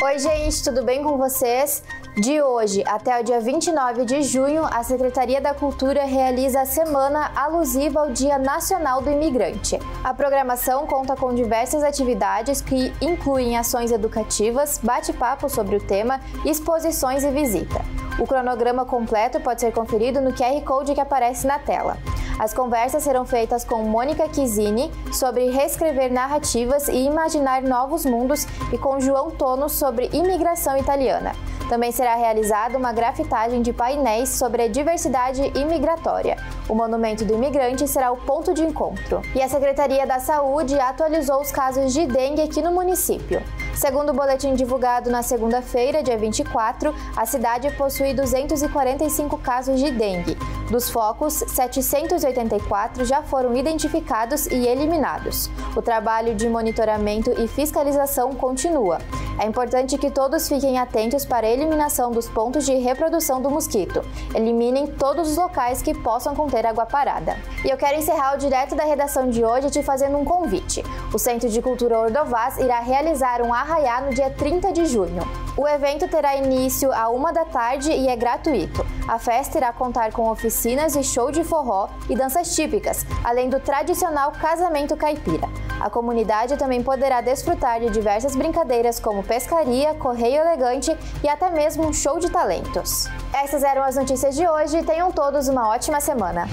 Oi gente, tudo bem com vocês? De hoje até o dia 29 de junho, a Secretaria da Cultura realiza a semana alusiva ao Dia Nacional do Imigrante. A programação conta com diversas atividades que incluem ações educativas, bate-papo sobre o tema, exposições e visita. O cronograma completo pode ser conferido no QR Code que aparece na tela. As conversas serão feitas com Mônica Chizzini sobre reescrever narrativas e imaginar novos mundos e com João Tono sobre imigração italiana. Também será realizada uma grafitagem de painéis sobre a diversidade imigratória. O Monumento do Imigrante será o ponto de encontro. E a Secretaria da Saúde atualizou os casos de dengue aqui no município. Segundo o boletim divulgado na segunda-feira, dia 24, a cidade possui 245 casos de dengue. Dos focos, 784 já foram identificados e eliminados. O trabalho de monitoramento e fiscalização continua. É importante que todos fiquem atentos para a eliminação dos pontos de reprodução do mosquito. Eliminem todos os locais que possam conter água parada. E eu quero encerrar o direto da redação de hoje te fazendo um convite. O Centro de Cultura Ordovás irá realizar um arraiá no dia 30 de junho. O evento terá início à 1 da tarde e é gratuito. A festa irá contar com oficinas e show de forró e danças típicas, além do tradicional casamento caipira. A comunidade também poderá desfrutar de diversas brincadeiras como pescaria, correio elegante e até mesmo um show de talentos. Essas eram as notícias de hoje. Tenham todos uma ótima semana!